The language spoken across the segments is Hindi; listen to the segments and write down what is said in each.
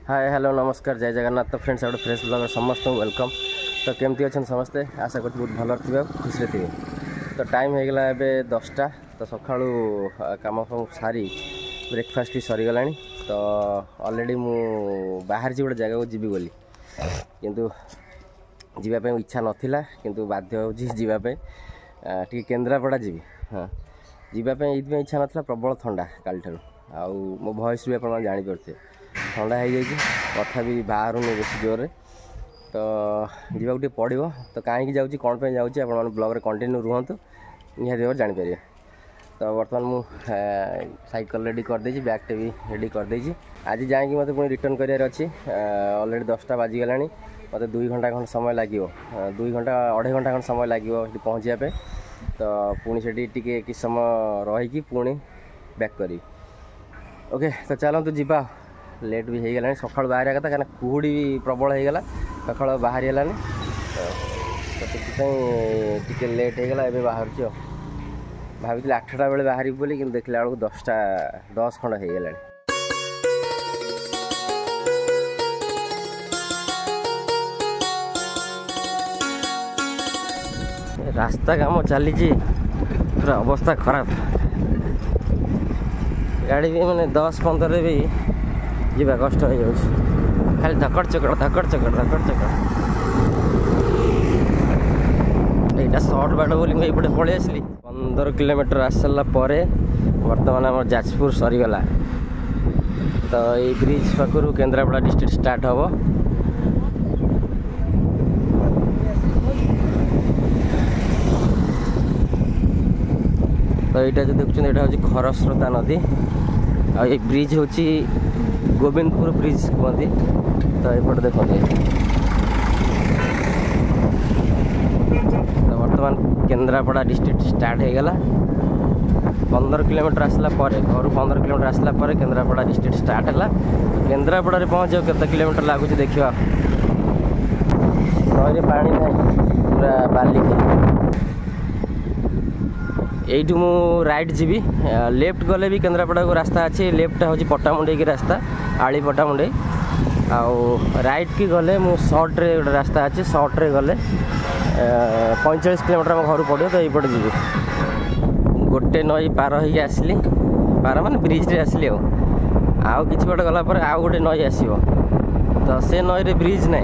हाय हेलो नमस्कार जय जगन्नाथ। तो फ्रेंड्स गोटे फ्रेश ब्लॉगर समस्त वेलकम। तो केमती अच्छा समस्ते आशा कर बहुत भल थे खुशी थे। तो टाइम हो गला एवं 10टा। तो सका कम फाम सारी ब्रेकफास्ट भी सरीगला। तो ऑलरेडी मु बाहर गोटे जगह को जीवी बोली किंतु जीवाई इच्छा नाला किंतु बाध्य होगी केन्द्रापड़ा जी। हाँ जीवाई ये इच्छा नाला प्रबल ठंडा काल ठार आउ मो भॉइस भी आप जापे ठंडा हो जाए कथा भी बाहर नहीं बेस जोर। तो जावाक पड़ो तो कहीं जाऊँगी कौन पर जाऊँगी आप ब्लॉग कंटिन्यू रुहतु निहाती भाव जापर। तो बर्तमान मु साइकिल रेडी करदे बैगटे भी रेडी करदे। आज जाकि मत पुणी रिटर्न करार अच्छी ऑलरेडी 10टा बाजिगला मत 2 घंटा खंड समय लगे 2 घंटा 2.5 घंटा खंड समय लगे पहुँचापे। तो पुणी से किसी समय रहीकि पुणी बैक करी। ओके तो चलतु जीवा लेट भी हो गला सका बाहर कथा क्या कुहुड़ी भी प्रबल होगला सका बाहर है तो टी लेट होगला ए बाहर भाई 8टा बेले बाहर बोली कि देखला बेलू 10 खंड होगला। रास्ता काम चली पूरा अवस्था खराब गाड़ी भी मैंने 10-15 भी जीवा कष्ट हो जाए खाली धकड़ चकड़ यहाँ सर्ट बाट बोली मुझे पलि आसली 15 किलोमीटर आस सारा बर्तमान आम जाजपुर सरीगला। तो ये ब्रिज पाखु केन्द्रापड़ा डिस्ट्रिक्ट स्टार्ट हम। तो यहाँ जो देखते यहाँ हूँ खरस्रोता नदी और ये ब्रिज हूँ गोविंदपुर ब्रिज कहते। तो ये देखते तो बर्तमान केन्द्रापड़ा डिस्ट्रिक्ट स्टार्ट हो गला 15 किलोमीटर आसला घर 15 किलोमीटर आसला केन्द्रापड़ा डिस्ट्रिक्ट स्टार्ट है। केन्द्रापड़ा पहुँच केते किलोमीटर लगुच देखा नई पानी ना पूरा बाली यू मु राइट जीवी लेफ्ट गले भी केन्द्रापड़ा को रास्ता अच्छी लेफ्ट हूँ पट्टामुंडे की रास्ता आली पट्टामुंडे आउ राइट की गले मु सर्ट रे गोटे रास्ता अच्छे सर्ट रे गले 45 किलोमीटर आम घर पड़ो। तो यपटे जी गोटे नई पार हो आसली पार मान ब्रिज रे आसली आउ कि बाट गला आउ गोटे नई आसो। तो से नई रे ब्रिज ना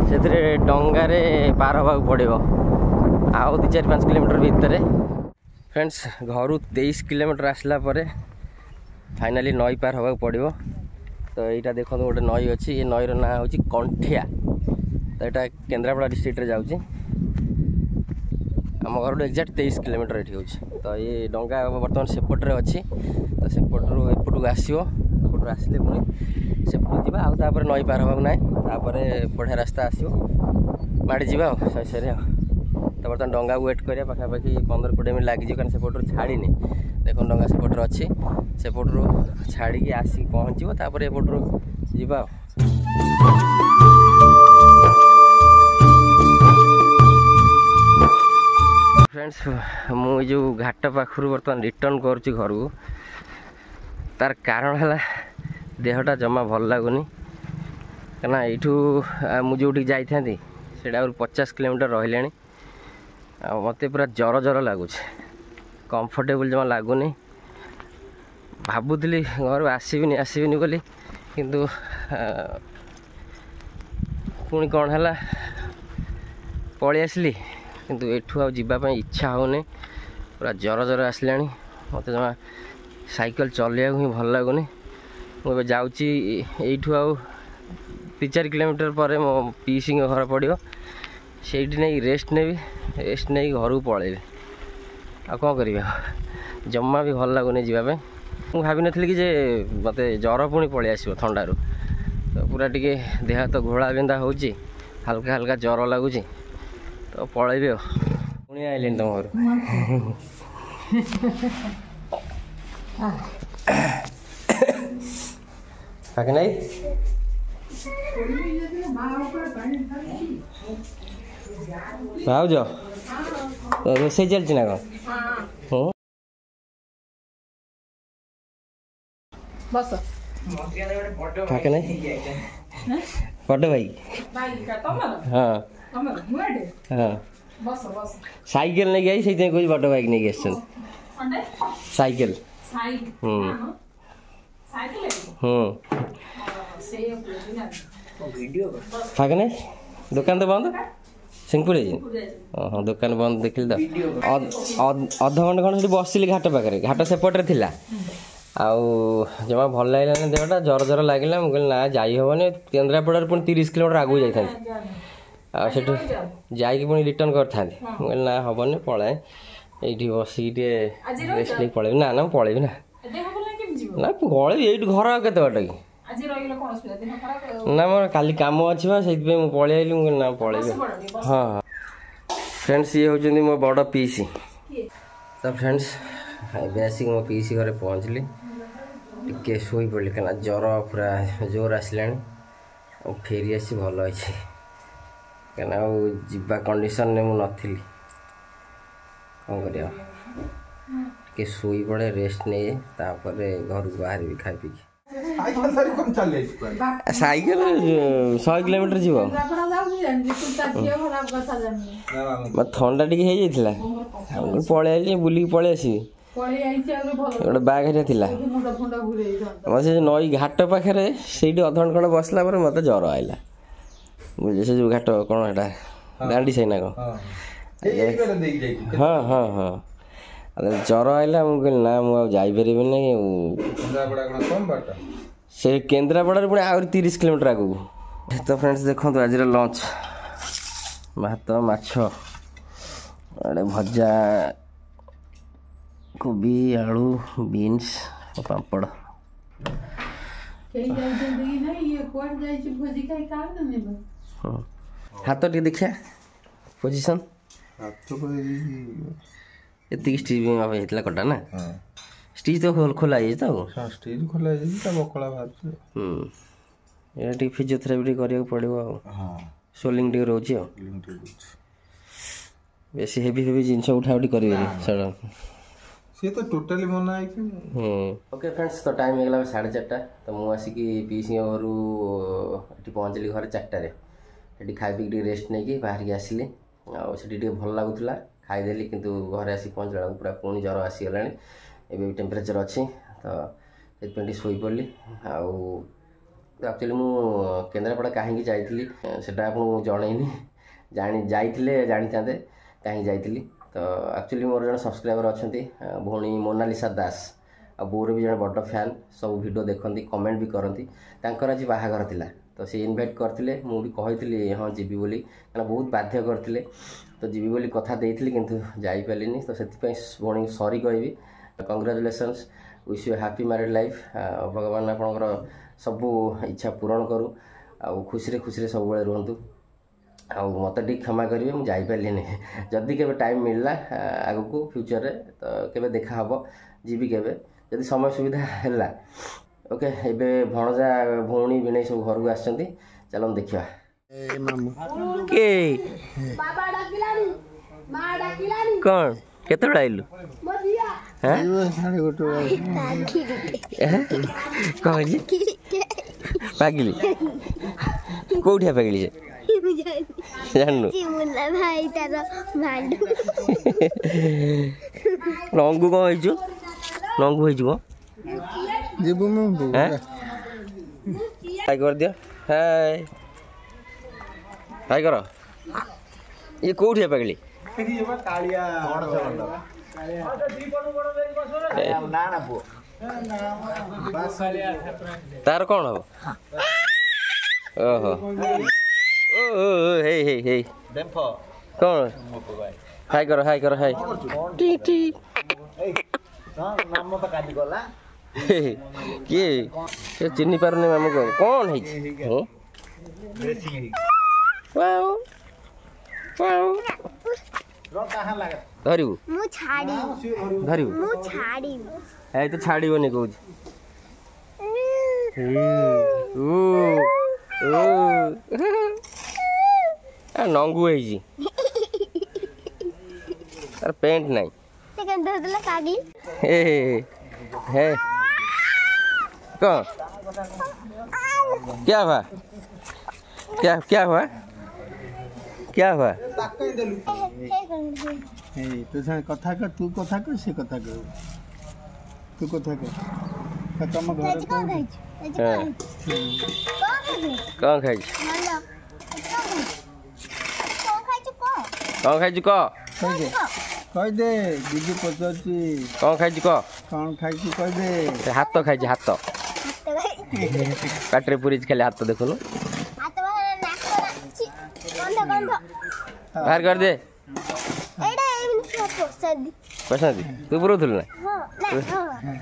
से डंगार पार होगा पड़ो आउ 2-4-5 किलोमीटर भितर। फ्रेंड्स घर 23 किलोमीटर आसला फाइनाली नई पार होगा पड़ो। तो यहाँ देखो गोटे नई अच्छी ये नईर ना हूँ कंठिया। तो यहाँ केन्द्रापड़ा डिस्ट्रिक्ट जाऊँगी आम घर एक्जाक्ट 23 किलोमीटर ये हूँ। तो ये डंगा बर्तमान सेपटे अच्छी तो सेपटू एपटू आसो एपटू आसले पुणी सेपटू जा आउे नई पार होगा ना बढ़िया रास्ता आसो माड़ी जा सही। तो बर्तमान डंगा वेट करिया पाखापाखि 15-20 मिनट लगी कारण सेपटू छाड़ी देख डंगा सेपटर अच्छी सेपटू छाड़ी आसिक पहुँचो तापर एपटू जा। फ्रेंड्स मु जो घाट पाखु बर्तमान रिटर्न करुच्ची घर को तार कारण है देहटा जमा भल लगुनि कहना यू मुझे जाती से 50 किलोमीटर रहा मत पूरा जर जर लगुच कंफर्टेबल जमा लगुनि भावुली घर आसबिनी बोली किंतु पुणी कौन है पलि आसली किंतु एठू आवाई इच्छा होनी पूरा जर जर आसला मत जमा साइकिल चलैया ही भल लगुनि। मुझे जाऊँगी यू आ 3-4 किलोमीटर पर मो पीसी घर पड़ो से नहीं रेस्ट नहीं घर को पलैबे आ कौन कर जमा भी भल लगुनि जावाई। मुझे भावी नी कि मत जर पुणी पलि आसो थंडारू। तो पूरा टी देह तो घोड़ा बिंधा हो हल्का हल्का जर लगुच तो पलैबे पुणी आइले तुम घर पाके नहीं भाज रोसे चलती ना कौन बस থাকে নাই বড় ভাই হ্যাঁ হ্যাঁ সাইকেল নেই যাই সেইদিন কই বড় বাইক নিয়ে গেছেন সাইকেল হুম হুম থাকে নাই দোকান তো বন্ধ সিংপুরে ହଁ ଦୋକାନ ବନ୍ଦ ଦେଖିଲି ତ ଅଧଘଣ୍ଟେ ଖଣ୍ଡେ ସେଠି ବସିଥିଲି ଘାଟ ପାଖରେ ଘାଟ ସେପଟରେ ଥିଲା ଆଉ ଜମା ଭଲ ଲାଗିଲାନି ଦେହଟା ଜ୍ୱର ଲାଗିଲା ମୁଁ କହିଲି ନା ଯାଇ ହେବନି କେନ୍ଦ୍ରାପଡ଼ାରୁ ପୁଣି 30 କିଲୋମିଟର ଆଗକୁ ଯାଇଥାନ୍ତି ଆଉ ସେଠୁ ଯାଇକି ପୁଣି ରିଟର୍ଣ୍ଣ କରିଥାନ୍ତି ମୁଁ କହିଲି ନା ହେବନି ପଳାଏ ଏଇଠି ବସିକି ଟିକେ ରେଷ୍ଟ ନେଇକି ପଳେଇବି ନା ମୁଁ ପଳେଇବି ନା ନା ଗଳିବି ଏଇଠି ଘର ଆଉ କେତେ ବାଟ କି ନା ମୋର କାଲି କାମ ଅଛି ବା ସେଇଥିପାଇଁ ମୁଁ ପଳେଇ ଆଇଲି ମୁଁ କହିଲି ନା ପଳେଇବି ହଁ ଫ୍ରେଣ୍ଡସ୍ ଇଏ ହେଉଛନ୍ତି ମୋ ବଡ଼ ପିଇସି ତ ଫ୍ରେଣ୍ଡସ୍ ଏବେ ଆସିକି ମୋ ପିଇସି ଘରେ ପହଞ୍ଚିଲି ଟିକେ ଶୋଇପଡ଼ିଲି କାହିଁକିନା ଜ୍ୱର ପୁରା ଜୋର ଆସିଲାଣି ଆଉ ଫେରି ଆସି ଭଲ ଅଛି କାହିଁକିନା ଆଉ ଯିବା କଣ୍ଡିସନରେ ମୁଁ ନଥିଲି କ'ଣ କରିବା ଟିକେ ଶୋଇପଡ଼େ ରେଷ୍ଟ ନେଇ ତାପରେ ଘରକୁ ବାହାରିବି ଖାଇ ପିଇକି ସାଇକେଲ 100 କିଲୋମିଟର ଯିବ ଥଣ୍ଡା ଟିକେ ହେଇଯାଇଥିଲା ପଳେଇ ଆଇଲି ବୁଲିକି ପଳେଇ ଆସିବି ଗୋଟେ ବ୍ୟାଗ୍ ହେରିକା ଥିଲା ସେ ନଈ ଘାଟ ପାଖରେ ସେଇଠି ଅଧଘଣ୍ଟେ ଖଣ୍ଡେ ବସିଲା ପରେ ମୋତେ ଜ୍ୱର ଆଇଲା ବୁଝିଲେ ସେ ଯେଉଁ ଘାଟ କ'ଣ ସେଟା ଦାଣ୍ଡି ସାଇ ନା କ'ଣ ହଁ ହଁ ହଁ ଜ୍ୱର ଆଇଲା ମୁଁ କହିଲି ନା ମୁଁ ଆଉ ଯାଇପାରିବିନି ସେ କେନ୍ଦ୍ରାପଡ଼ାରୁ ପୁଣି ଆହୁରି 30 କିଲୋମିଟର ଆଗକୁ ତ ଫ୍ରେଣ୍ଡସ୍ ଦେଖନ୍ତୁ ଆଜିର ଲଞ୍ଚ ଭାତ ମାଛ ଗୋଟେ ଭଜା କୋବି ଆଳୁ ବିନ୍ସ ପାମ୍ପଡ଼ ହାତ ଟିକେ ଦେଖିଆ ପୋଜିସନ୍ ଏତିକି ଷ୍ଟିଚ୍ ହେଇଥିଲା କଟା ନା ଷ୍ଟିଚ୍ ତ ଖୋଲା ହେଇଯାଇଛି ତ ଷ୍ଟିଚ୍ ଖୋଲା ହେଇଯାଇଛି ତା ବକଳା ବାହାରୁଛି ଏଇଟା ଟିକେ ଫିଜିଓଥେରାପି ଟିକେ କରିବାକୁ ପଡ଼ିବ ଆଉ ସୋଲିଂ ଟିକେ ରହୁଛି ଆଉ ବେଶୀ ହେଭି ଜିନିଷ ଉଠାଉଠି କରିବେନି ସାର୍ ସିଏ ତ ଟୋଟାଲି ମନା ହେଇକି ଓକେ ଫ୍ରେଣ୍ଡସ୍ ତ ଟାଇମ୍ ହେଇଗଲା 4:30 ତ ମୁଁ ଆସିକି ପିଇସିଙ୍କ ଘରୁ ଏଠି ପହଞ୍ଚିଲି ଘରେ 4ଟାରେ ସେଠି ଖାଇ ପିଇକି ଟିକେ ରେଷ୍ଟ ନେଇକି ବାହାରିକି ଆସିଲି ଆଉ ସେଠି ଟିକେ ଭଲ ଲାଗୁଥିଲା ଖାଇଦେଲି କିନ୍ତୁ ଘରେ ଆସିକି ପହଞ୍ଚିଲା ବେଳକୁ ପୁରା ପୁଣି ଜ୍ୱର ଆସିଗଲାଣି ଏବେ ବି ଟେମ୍ପରେଚର୍ ଅଛି ତ ସେଥିପାଇଁ ଟିକେ ଶୋଇପଡ଼ିଲି ଆଉ ଆକ୍ଚୁଆଲି ମୁଁ କେନ୍ଦ୍ରାପଡ଼ା କାହିଁକି ଯାଇଥିଲି ସେଇଟା ଆପଣଙ୍କୁ ଜଣେଇନି ଯାଇଥିଲେ ଜାଣିଥାନ୍ତେ କାହିଁକି ଯାଇଥିଲି ତ ଆକ୍ଚୁଆଲି ମୋର ଜଣେ ସବସ୍କ୍ରାଇବର୍ ଅଛନ୍ତି ଭଉଣୀ ମୋନାଲିସା ଦାସ ଆଉ ବୋଉର ବି ଜଣେ ବଡ଼ ଫ୍ୟାନ୍ ସବୁ ଭିଡ଼ିଓ ଦେଖନ୍ତି କମେଣ୍ଟ ବି କରନ୍ତି ତାଙ୍କର ଆଜି ବାହାଘର ଥିଲା ତ ସେ ଇନଭାଇଟ୍ କରିଥିଲେ ମୁଁ ବି କହିଥିଲି ହଁ ଯିବି ବୋଲି କାରଣ ବହୁତ ବାଧ୍ୟ କରିଥିଲେ ତ ଯିବି ବୋଲି କଥା ଦେଇଥିଲି କିନ୍ତୁ ଯାଇପାରିଲିନି ତ ସେଥିପାଇଁ ଭଉଣୀଙ୍କୁ ସରି କହିବି congratulations wish you happy married life ଭଗବାନ ଆପଣଙ୍କର ସବୁ ଇଚ୍ଛା ପୂରଣ କରୁ ଆଉ ଖୁସିରେ ସବୁବେଳେ ରୁହନ୍ତୁ ଆଉ ମୋତେ ଟିକେ କ୍ଷମା କରିବେ ମୁଁ ଯାଇପାରିଲିନି ଯଦି କେବେ ଟାଇମ୍ ମିଳିଲା ଆଗକୁ ଫ୍ୟୁଚରରେ ତ କେବେ ଦେଖା ହେବ ଯିବି କେବେ ଯଦି ସମୟ ସୁବିଧା ହେଲା ଓକେ ଏବେ ଭଣଜା ଭଉଣୀ ଭିଣେଇ ସବୁ ଘରକୁ ଆସିଛନ୍ତି ଚାଲନ୍ତୁ ଦେଖିବା କ'ଣ କେତେବେଳେ ଆଇଲୁ ପାଗିଲି କୋଉଠିଆ ପାଗିଲି ସେ ଜାଣିନୁ ନଙ୍ଗୁ କ'ଣ ହେଇଛୁ ନଙ୍ଗୁ ହେଇଛୁ କ'ଣ ଯିବୁ ମୁଁ ହାଇ କରିଦିଅ ହାଇ କର ଇଏ କୋଉଠିଆ ପାଗିଲି ତାର କ'ଣ ହବ ଓହୋ ହେଇ କ'ଣ ହାଇ କର ହାଇ କିଏ ସେ ଚିହ୍ନି ପାରୁନି ମାମୁଁ କ'ଣ ହେଇଛି ଧରିବୁ ଏଇ ତ ଛାଡ଼ିବନି କହୁଛି ନଙ୍ଗୁ ହେଇଛି ତାର ପ୍ୟାଣ୍ଟ ନାହିଁ ହେ କ'ଣ क्या हुआ क्या क्या हुआ क्या हुआ तो कथा कर तू कथा कर से कथा कर तू कथा कर तुम घर कौन खाई कौन खाई कह कह दे दीदी पचारुची कौन खाई कह कौन खाई कह दे हाथ खाई हाथ पाटे पूरी खाली हाथ देखुन बाहर कर दे पसंद तू पुरौलु ना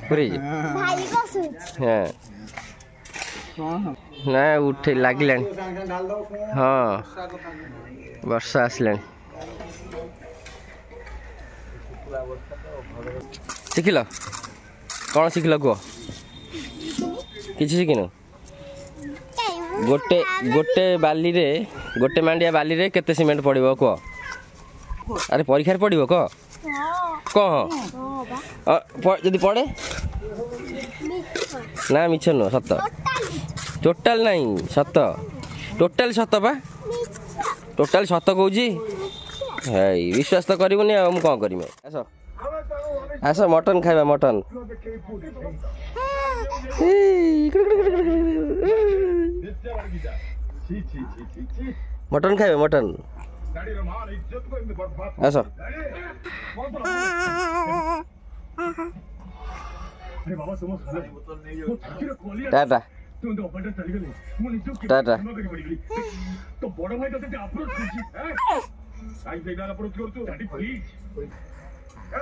पूरी हाँ ना उठे लगे हाँ वर्षा आसला शिखिल कौन शिखिल कह किसी शिखिन गोटे गोटे बाली रे गोटे मांडिया बाली रे केते सीमेंट पड़िबो कह अरे परीक्षा पड़िबो कह कह जदि पड़े ना मिछ नुह सत टोटाल नहीं सत टोटाल सत बा टोटाल सत कहूँ है विश्वास तो करबुनि आ मु कौन करमी आस आस मटन खाइबा मटन मटन खाइबा मटन आस टाटा टाटा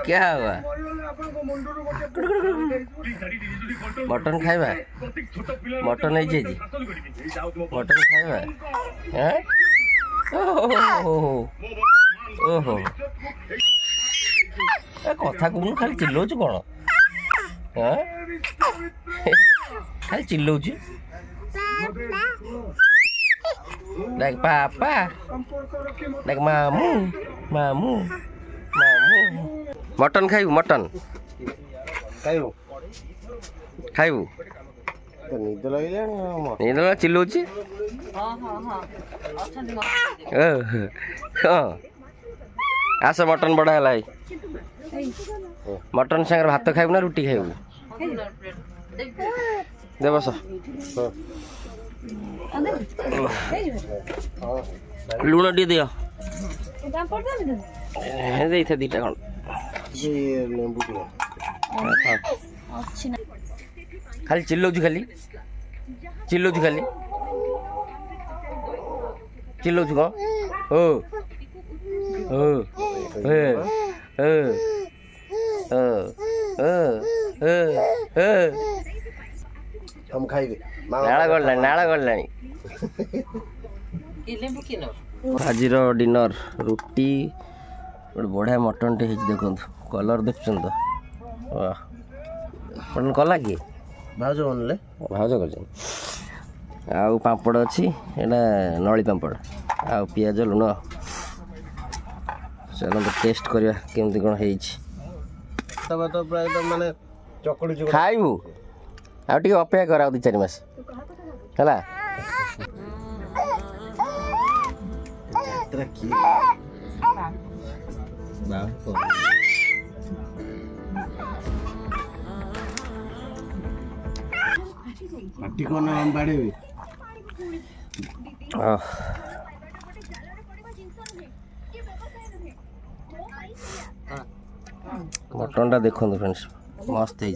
क्या हुआ मटन खाइबा मटन है मटन खाइबा ओहो कथा कहूँ खाली चिल्लाऊँ कौन खाली चिल्लाऊँ डाक पापा डाक मामू मामू मामू मटन खाइबू मटन खाइबू खाइबू निद लगे निद लगा चिल्लाऊँ हाँ आस मटन बड़ा है मटन सागर भात खाइबू ना रुटी खाइबू दे बस लुण टे दियो दे थे दीटा कौन खाली चिल्लाऊँ खाली चिल्लाऊँ खाली चिल्लाऊँ कौन ओ ओ ए ए हम खाइबे नाला गला आज डिनर रुटी गोटे बढ़िया मटन टे देखो कलर देखुं तो मटन कला किए भाज बनले भाज कर आउ पापड़ अच्छी एटा नली पापड़ आ पियाज लुण चलो तो टेस्ट करवा केमती कौन तो प्राय तो माने चकड़ी खाइबू आ अपेक्षा कर 2-4 मास है माटी कोन हम बाड़ेबे मटन टा देखो फ्रेंड्स मस्त है